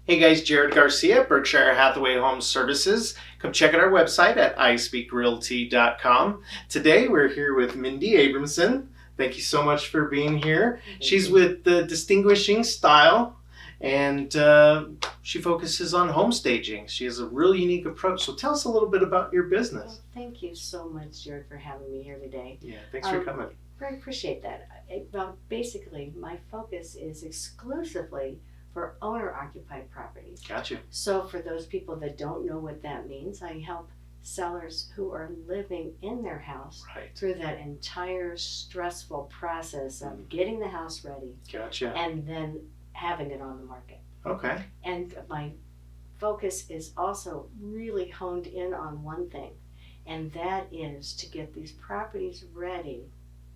Hey guys, Jared Garcia, Berkshire Hathaway Home Services. Come check out our website at iSpeakRealty.com. Today we're here with Mindy Abramson. Thank you so much for being here. She's with the Distinguishing Style, and she focuses on home staging. She has a really unique approach. So tell us a little bit about your business. Well, thank you so much, Jared, for having me here today. Yeah, thanks for coming. I appreciate that. Well, basically, my focus is exclusively for owner-occupied properties. Gotcha. So for those people that don't know what that means, I help sellers who are living in their house through that entire stressful process of getting the house ready. Gotcha. And then having it on the market. Okay. And my focus is also really honed in on one thing, and that is to get these properties ready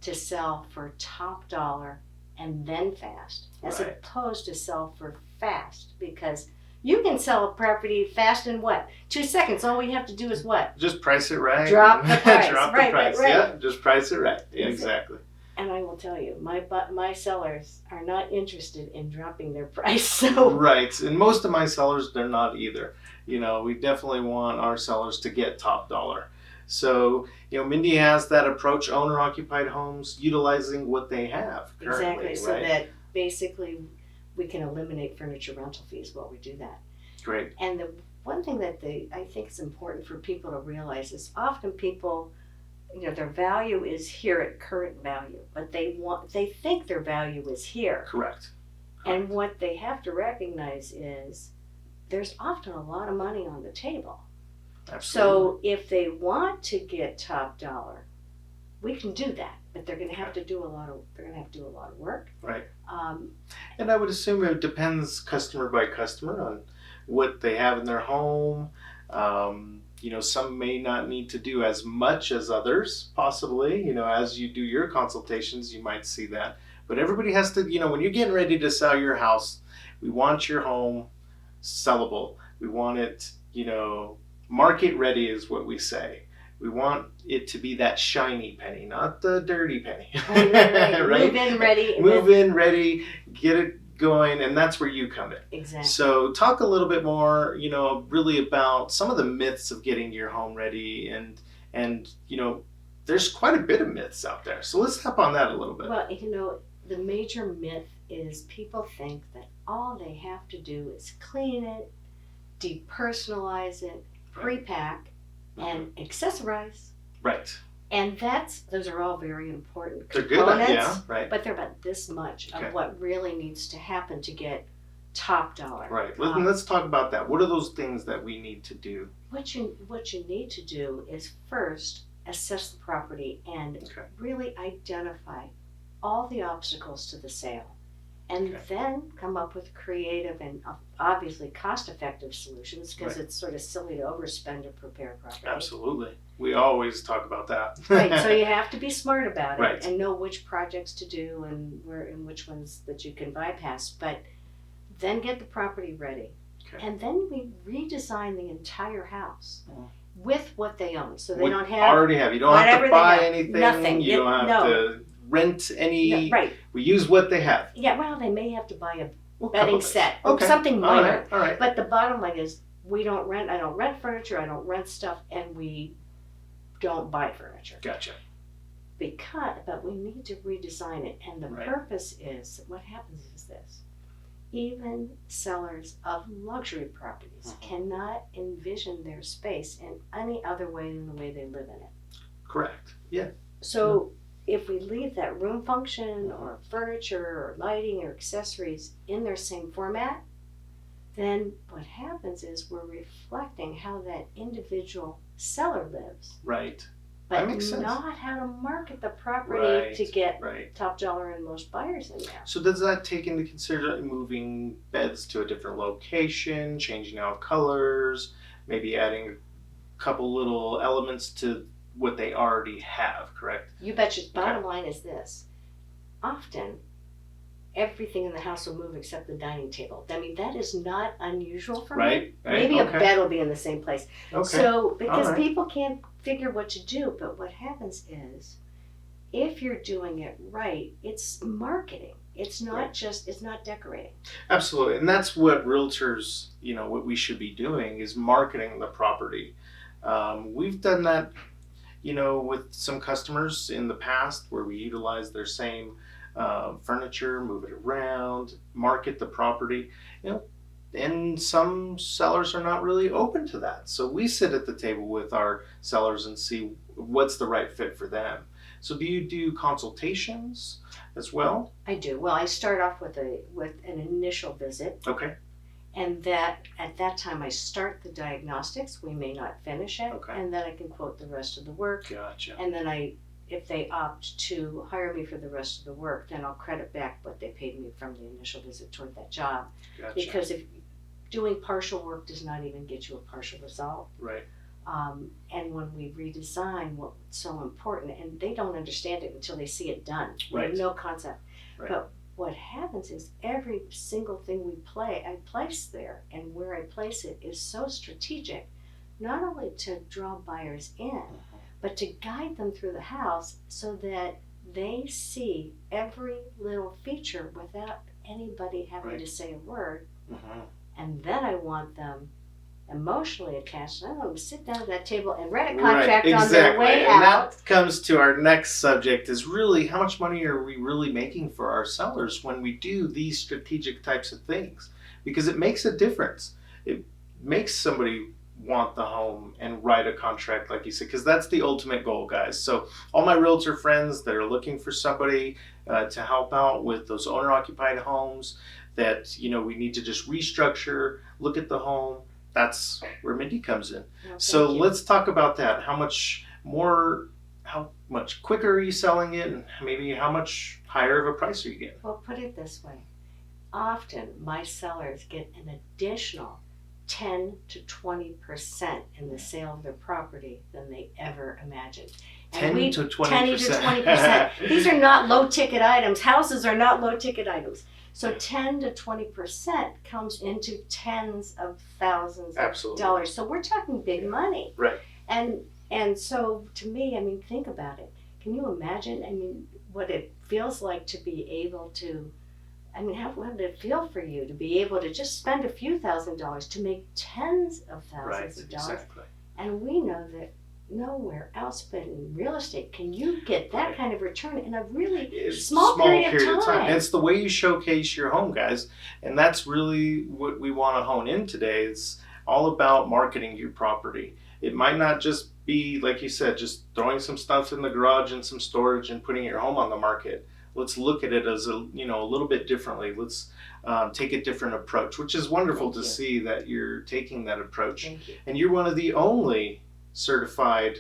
to sell for top dollar and then fast, as opposed to sell for fast, because you can sell a property fast in what? 2 seconds. All we have to do is what? Just price it right. Drop the price. Drop the price. Right. Yeah, just price it right. Yeah, exactly. And I will tell you, my sellers are not interested in dropping their price. So right, and most of my sellers, they're not either. You know, we definitely want our sellers to get top dollar. So, you know, Mindy has that approach, owner-occupied homes, utilizing what they have currently. Exactly, so that basically we can eliminate furniture rental fees while we do that. Great. And the one thing that I think is important for people to realize is often people, you know, their value is here at current value, but they think their value is here. Correct. And what they have to recognize is there's often a lot of money on the table. Absolutely. So if they want to get top dollar, we can do that, but they're going to have to do a lot of work. Right. And I would assume it depends customer by customer on what they have in their home. You know, some may not need to do as much as others, possibly. You know, as you do your consultations, you might see that. But everybody has to, you know, when you're getting ready to sell your house, we want your home sellable. We want it, you know, market ready is what we say. We want it to be that shiny penny, not the dirty penny. Right. Move in ready. Move in ready, get it going, and that's where you come in. Exactly. So talk a little bit more, you know, really about some of the myths of getting your home ready, and you know, there's quite a bit of myths out there. So let's tap on that a little bit. Well, you know, the major myth is people think that all they have to do is clean it, depersonalize it, pre-pack, and accessorize. Right. And those are all very important they're components. Good, yeah, right. But they're about this much of what really needs to happen to get top dollar. Right. Let's talk about that. What are those things that we need to do? What you need to do is first assess the property and really identify all the obstacles to the sale. And then come up with creative and obviously cost-effective solutions, because it's sort of silly to overspend to prepare property. Absolutely. We always talk about that. Right. So you have to be smart about it Right. and know which projects to do and which ones that you can bypass. But then get the property ready. And then we redesign the entire house with what they own. So they don't have... Already have. You don't have to buy anything. Nothing. You don't have to rent any. No, right. We use what they have. Yeah, well, they may have to buy a bedding set, Okay. something minor. All right. But the bottom line is, I don't rent furniture, I don't rent stuff, and we don't buy furniture. Gotcha. But we need to redesign it, and the purpose is, what happens is this. Even sellers of luxury properties cannot envision their space in any other way than the way they live in it. Correct. Yeah. So if we leave that room function or furniture or lighting or accessories in their same format, then what happens is we're reflecting how that individual seller lives. Right. But that makes sense. Not how to market the property to get right. top dollar and most buyers in there. So does that take into consideration moving beds to a different location, changing out colors, maybe adding a couple little elements to what they already have, correct? You betcha. Bottom line is this. Often, everything in the house will move except the dining table. I mean, that is not unusual for me. Right. Maybe a bed will be in the same place. Okay. So, because people can't figure what to do, but what happens is, if you're doing it right, it's marketing. It's not just, it's not decorating. Absolutely. And that's what realtors, what we should be doing is marketing the property. We've done that, with some customers in the past where we utilize their same furniture, move it around, market the property, and some sellers are not really open to that. So we sit at the table with our sellers and see what's the right fit for them. So do you do consultations as well? I do. Well, I start off with an initial visit. Okay. And that at that time I start the diagnostics. We may not finish it. Okay. And then I can quote the rest of the work. Gotcha. And then if they opt to hire me for the rest of the work, then I'll credit back what they paid me from the initial visit toward that job. Gotcha. Because if doing partial work does not even get you a partial result. Right. And when we redesign what's so important, and they don't understand it until they see it done. Right. They have no concept. Right. But what happens is every single thing I place there, and where I place it is so strategic, not only to draw buyers in, but to guide them through the house so that they see every little feature without anybody having to say a word. And then I want them emotionally attached. I want them to sit down at that table and write a contract on their way and out. that comes to our next subject is really how much money are we really making for our sellers when we do these strategic types of things? Because it makes a difference. It makes somebody want the home and write a contract, like you said, because that's the ultimate goal, guys. So all my realtor friends that are looking for somebody to help out with those owner-occupied homes that, we need to just restructure, look at the home, that's where Mindy comes in. Well, so let's talk about that. How much quicker are you selling it, and maybe how much higher of a price are you getting? Well, put it this way. Often my sellers get an additional 10 to 20% in the sale of their property than they ever imagined. 10 to 20%. 10 to 20%. These are not low ticket items. Houses are not low ticket items. So 10 to 20% comes into tens of thousands of dollars. So we're talking big money. Right. And so to me, think about it. Can you imagine, what it feels like to be able to, how did it feel for you to be able to just spend a few $1,000s to make tens of thousands of dollars? Exactly. And we know that nowhere else but in real estate can you get that kind of return in a really small period of time. It's the way you showcase your home, guys. And that's really what we want to hone in today. It's all about marketing your property. It might not just be, like you said, just throwing some stuff in the garage and some storage and putting your home on the market. Let's look at it as a little bit differently. Let's take a different approach, which is wonderful to see that you're taking that approach. Thank you. And you're one of the only certified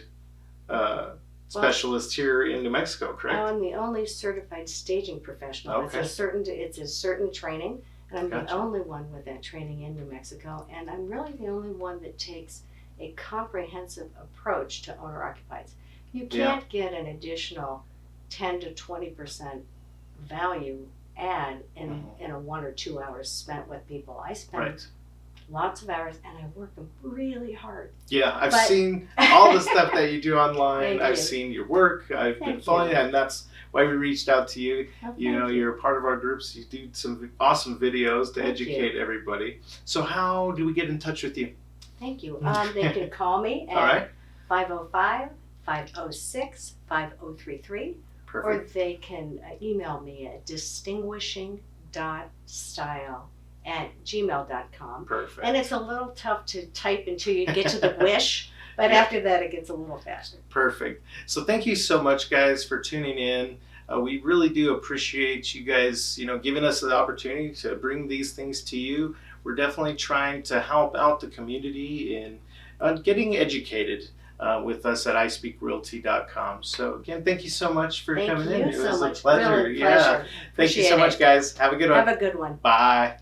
specialist here in New Mexico, correct? I'm the only certified staging professional. Okay. It's a certain training, and I'm Gotcha. the only one with that training in New Mexico, and I'm really the only one that takes a comprehensive approach to owner-occupieds. You can't get an additional 10 to 20% value add in a 1 or 2 hours spent with people. I spend lots of hours, and I work them really hard. Yeah, I've seen all the stuff that you do online. I've seen your work. I've been following it, and that's why we reached out to you. You're a part of our groups. You do some awesome videos to educate everybody. So how do we get in touch with you? Thank you. They can call me at 505-506-5033. Perfect. Or they can email me at distinguishing.style@gmail.com. Perfect. And it's a little tough to type until you get to the wish, but after that it gets a little faster. Perfect. So thank you so much, guys, for tuning in. We really do appreciate you guys, giving us the opportunity to bring these things to you. We're definitely trying to help out the community in getting educated with us at iSpeakRealty.com. So again, thank you so much for coming in. Thank you so much. A pleasure. Really a pleasure. Thank you so much, guys. Have a good one. Have a good one. Bye.